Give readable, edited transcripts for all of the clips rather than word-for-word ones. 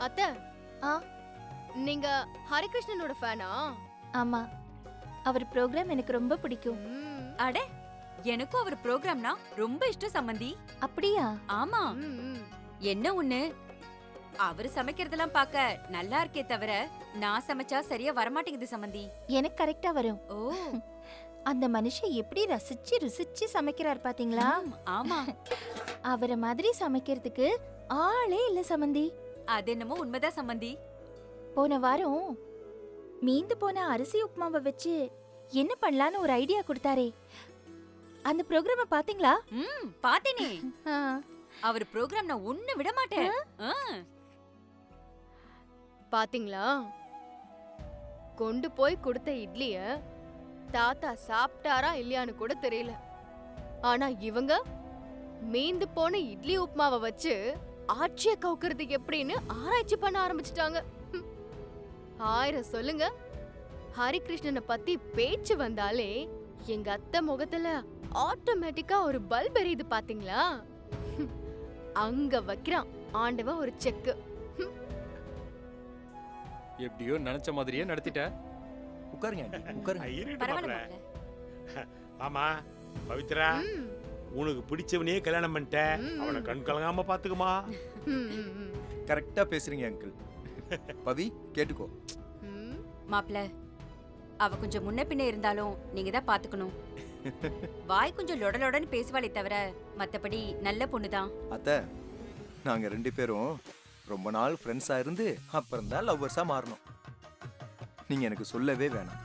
அத்தை, ஆ நீங்க ஹரிகிருஷ்ணனோட ஃபேனா? ஆமா, அவர் ப்ரோக்ராம் எனக்கு ரொம்ப பிடிக்கும். அட, எனக்கும் அவர் ப்ரோக்ராம்னா ரொம்ப இஷ்டம் சம்பந்தி. அப்படியா? ஆமா, என்ன ஒண்ணு, அவரு சமைக்கிறதெல்லாம் பார்க்க நல்லா இருக்கே தவிர நான் சமைச்சா சரியா வரமாட்டேங்குது சம்பந்தி. எனக்கு கரெக்டா வரும். ஓ, அந்த மனுஷன் எப்படி ரசிச்சு ருசிச்சு சமைக்கிறார் பாத்தீங்களா? ஆமா, அவரை மாதிரி சமைக்கிறதுக்கு ஆளே இல்ல சமந்தி. அது என்னமோ உண்மைதான் சம்பந்தி. போன வாரம் மீந்து போன அரிசி உப்புமாவை வச்சு என்ன பண்ணலான்னு ஒரு ஐடியா கொடுத்தாரே, அந்த ப்ரோக்ராம பாத்தீங்களா? பாத்தேனே. ஆ. அவர் ப்ரோக்ராம் நான் ஒண்ணு விட மாட்டேன். பாத்தீங்களா? கொண்டு போய் கொடுத்த இட்லிய தாத்தா சாப்பிட்டாரா இல்லையான்னு கூட தெரியல. ஆனா இவங்க மீந்து போன இட்லி உப்புமாவை வச்சு ஆட்சிய கவுக்கிறது எப்படின்னு ஆராய்ச்சி பண்ண ஆரம்பிச்சிட்டாங்க. 1000 சொல்லுங்க, ஹரிகிருஷ்ணனை பத்தி பேச்சு வந்தாலே எங்க அத்தை முகத்துல ஆட்டோமேட்டிக்கா ஒரு பல்ப் எரியுது பாத்தீங்களா? அங்க வைக்கிறான் ஆண்டவன் ஒரு செக்கு. எப்படியோ நினைச்ச மாதிரியே நடத்திட்ட. உட்காருங்க ஆண்டி, உட்காருங்க. இருட்டு பரவாயில்ல மாப்ள. மாப்ள. ஆமா பவித்ரா, ம், உனக்கு பிடிச்சவனையே கல்யாணம் பண்ணிட்ட. ம். அவனை கண் கலங்காம பாத்துக்குமா. ம், ம், ம். கரெக்டா பேசுறீங்க அங்கிள். பவி கேட்டுக்கோ. ம். மாப்ள, அவ கொஞ்சம் முன்ன பின்ன இருந்தாலும் நீங்க தான் பாத்துக்கணும். வாய் கொஞ்சம் லொடலொடன்னு பேசுவாளே தவிர மத்தபடி நல்ல பொண்ணுதான். அத்தை, நாங்க 2 பேரும் ரொம்ப நாள் ஃப்ரெண்ட்ஸா இருந்து அப்புறம் தான் லவ்வர்ஸா மாறணும். நீங்க எனக்கு சொல்லவே வேணாம்,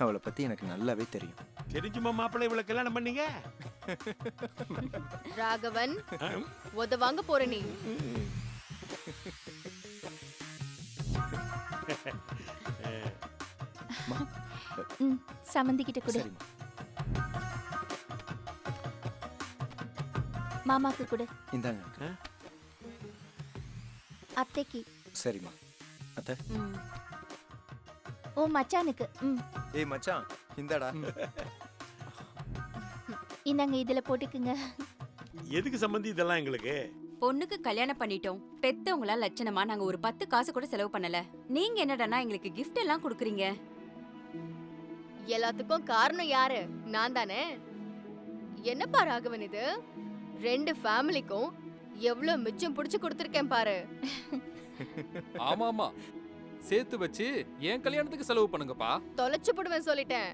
அவளை பத்தி எனக்கு நல்லாவே தெரியும். தெரிஞ்சுமா மாப்பிள்ளை இவளை கல்யாணம் பண்ணீங்க? ராகவன், உதவாங்க போற நீ. சமந்தி கிட்ட கொடு. சரிம்மா. மாமாக்கு கொடு. இந்தாங்க uncle. அத்தைக்கு. சரிம்மா. அத்தை, ம். ஓ மச்சானுக்கு. ஏய் மச்சான் இந்தாடா. இந்தாங்க, இதுல போட்டுக்குங்க. எதுக்கு சம்பந்தி இதெல்லாம் எங்களுக்கு? பொண்ணுக்கு கல்யாணம் பண்ணிட்டோம், பெத்தவங்களா லட்சணமா நாங்க ஒரு 10 காசு கூட செலவு பண்ணல. நீங்க என்னடான்னா எங்களுக்கு கிஃப்ட் எல்லாம் கொடுக்குறீங்க. எல்லாத்துக்கும் காரணம் யாரு? நான் தானே. என்னப்பா ராகவன் இது? 2 ஃபேமிலிக்கும் எவ்வளவு மிச்சம் புடிச்சு கொடுத்திருக்கேன் பாரு. ஆமா ஆமா, சேர்த்து வச்சு என் கல்யாணத்துக்கு செலவு பண்ணுங்கப்பா. தொலைச்சு போடுவேன் சொல்லிட்டேன்.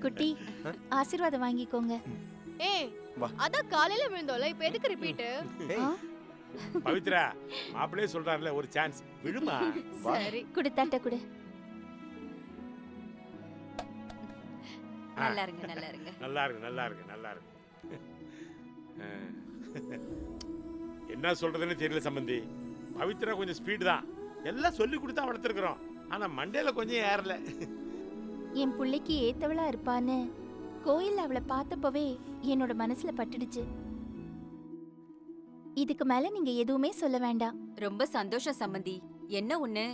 குட்டி, ஆசீர்வாதம் வாங்கிக்கோங்க. ஏய், வா. அதான் காலையில விழுந்தோல, இப்ப எதுக்கு ரிப்பீட்? ஏய், பவித்ரா, மாப்பிள்ளையே சொல்றாருல ஒரு சான்ஸ் விடுமா. சரி. குடு, தட்ட குடு. நல்லா இருங்க, நல்லா இருங்க. நல்லா இருக்கு, நல்லா இருக்கு, நல்லா இருக்கு. என்ன சொல்றதுன்னு தெரியல சம்பந்தி. பவித்ரா கொஞ்சம் ஸ்பீடு தான், எல்லாம் சொல்லி கொடுத்தா வளர்த்துருக்குறோம். ஆனா மண்டையில கொஞ்சம் ஏறல. என் புள்ளைக்கு ஏத்தவளா இருப்பான்னு கோயில்ல அவளை பார்த்தப்பவே என்னோட மனசுல பட்டுடுச்சு. இதுக்கு மேல நீங்க எதுவுமே சொல்ல வேண்டாம். ரொம்ப சந்தோஷம் சம்பந்தி. என்ன ஒண்ணு,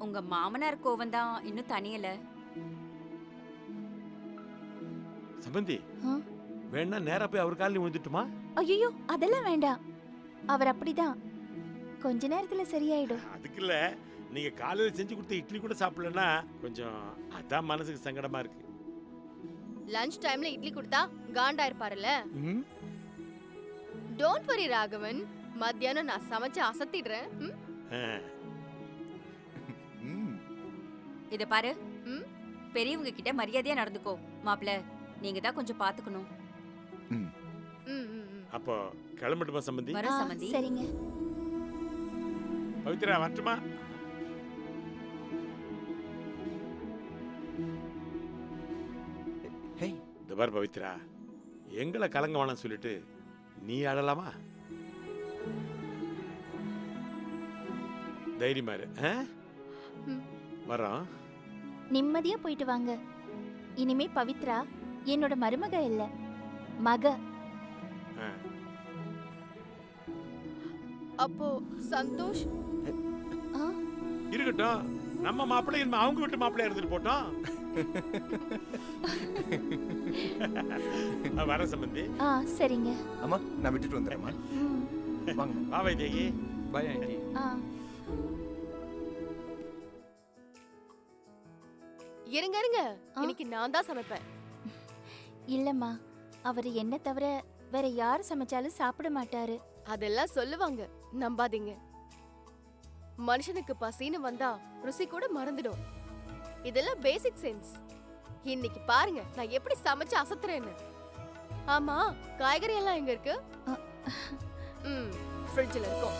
உங்க மாமனார் கோவம் தான் இன்னும் தனியல. சம்பந்தி, ஆ? வேணா நேரா போய் அவர் காலில் விழுந்துட்டுமா? ஐயோ, அதெல்லாம் வேண்டாம். அவர் அப்படிதான், கொஞ்ச நேரத்துல சரியாயிடும். அதுக்கு இல்ல, நீங்க காலையில செஞ்சு கொடுத்த இட்லி கூட சாப்பிடலன்னா கொஞ்சம் அதான் மனசுக்கு சங்கடமா இருக்கு. லஞ்ச் டைம்ல இட்லி கொடுத்தா காண்டா இருப்பாருல்ல. ம்? டோன்ட் வரி ராகவன், மத்தியானம் நான் சமைச்சு அசத்திடுறேன். ம்? ஆ. ம். இத பாரு, ம்? பெரியவங்க கிட்ட மரியாதையா நடந்துக்கோ. மாப்ள, நீங்க தான் கொஞ்சம் பாத்துக்கணும். ம். ம், ம், ம். அப்போ கிளம்பட்டுமா சம்பந்தி? வர சம்பந்தி. சரிங்க. பவித்ரா வரட்டுமா? ஹேய், இந்த பார் பவித்ரா, எங்களை கலங்க வேணாம்னு சொல்லிட்டு நீ அழலாமா? தைரியமா இரு. ஆ? ம். வரோம். நிம்மதியா போயிட்டு வாங்க. இனிமே பவித்ரா என்னோட மருமக இல்ல, மக. ஆ. அப்போ சந்தோஷ் ஆ? இருக்கட்டும், நம்ம மாப்பிள்ளை இனிமே அவங்க வீட்டு மாப்பிள்ளை எடுத்துட்டு போட்டோம். வர சம்பந்தி. சரிங்க. அம்மா நான் விட்டுட்டு வந்துடுறேம்மா. ம். வாங்க. வா வைதேகி. By aunty. ஆ இருங்க இருங்க, இன்னைக்கு நான் தான் சமைப்பேன். இல்லம்மா, அவர் என்ன தவிர வேற யார் சமைச்சாலும் சாப்பிட மாட்டாரு. அதெல்லாம் சொல்லுவாங்க, நம்பாதீங்க. மனுஷனுக்கு பசின்னு வந்தா ருசி கூட மறந்துடும். இதெல்லாம் பேசிக் சென்ஸ். இன்னைக்கு பாருங்க நான் எப்படி சமைச்சு அசத்துறேன்னு. ஆமா, காய்கறி எல்லாம் எங்க இருக்கு? ஃப்ரிட்ஜ்ல இருக்கும்.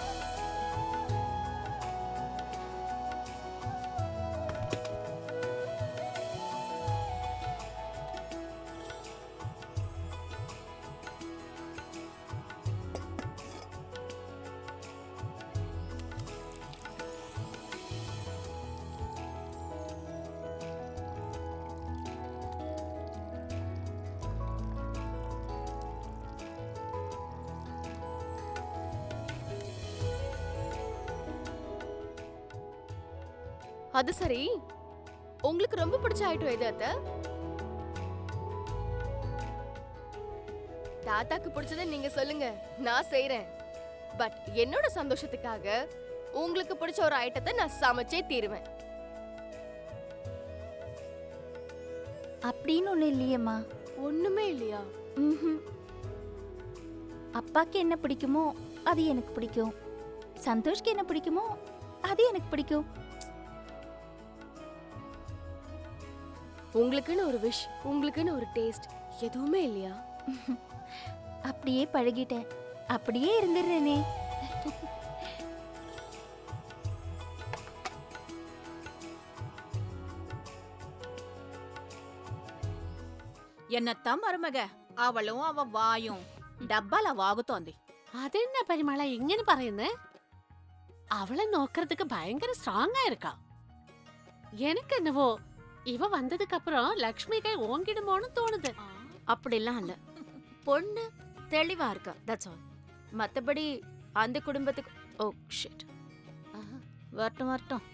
அது சரி, உங்களுக்கு ரொம்ப பிடிச்ச ஐட்டம் எது அத்தை? தாத்தாக்கு பிடிச்சதை நீங்க சொல்லுங்க, நான் செய்றேன். பட் என்னோட சந்தோஷத்துக்காக உங்களுக்கு பிடிச்ச ஒரு ஐட்டத்தை நான் சமைச்சே தீருவேன். அப்படின்னு ஒண்ணு இல்லையேம்மா. ஒண்ணுமே இல்லையா? ம்ஹும். அப்பாக்கு என்ன பிடிக்குமோ அது எனக்கு பிடிக்கும். சந்தோஷ்க்கு என்ன பிடிக்குமோ அது எனக்கு பிடிக்கும். உங்களுக்குன்னு ஒரு விஷ், உங்களுக்குன்னு ஒரு டேஸ்ட் எதுவுமே இல்லையா? அப்படியே பழகிட்டேன், அப்படியே இருந்துடுறேனே. ఎన్నత్తా మరుమగ അവളും അവ വായും ഡബ്ബല വാగుతోంది. അതെന്നാ പരിമള ഇങ്ങനെ പറയുന്നേ? അവളെ നോக்கிறதுக்கு பயங்கர ஸ்ட்ராங்கா இருக்கா. எனக்கு என்னவோ இவ வந்ததுக்கு அப்புறம் லக்ஷ்மி கை ஓங்கிடுமோன்னு தோணுது. அப்படிலாம் இல்ல, பொண்ணு தெளிவா இருக்கா, தட்ஸ் ஆல். மத்தபடி அந்த குடும்பத்துக்கு ஓ ஷிட். வரட்டும் வரட்டும்.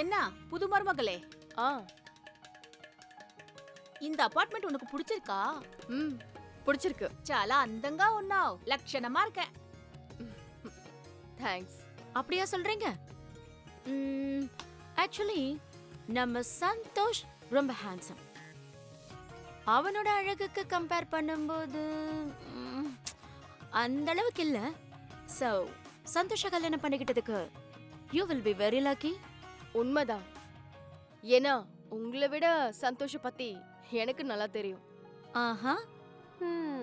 என்ன புது மருமகளே, ஆ, இந்த அபார்ட்மெண்ட் உனக்கு பிடிச்சிருக்கா? பிடிச்சிருக்கு. చాలా అందంగా ఉన్నావు, లక్షణமா இருக்க. தேங்க்ஸ். அப்படியா சொல்றீங்க? ஆக்சுவலி நம்ம சந்தோஷ் ரொம்ப ஹேண்ட்ஸம். அவனோட அழகுக்கு கம்பேர் பண்ணும்போது அந்த அளவுக்கு இல்ல. ஸோ சந்தோஷ கல்யாணம் பண்ணிக்கிட்டதுக்கு you will be very lucky. உண்மைதான். ஏன்னா உங்களை விட சந்தோஷ பத்தி எனக்கு நல்லா தெரியும். ஆஹா. ம்,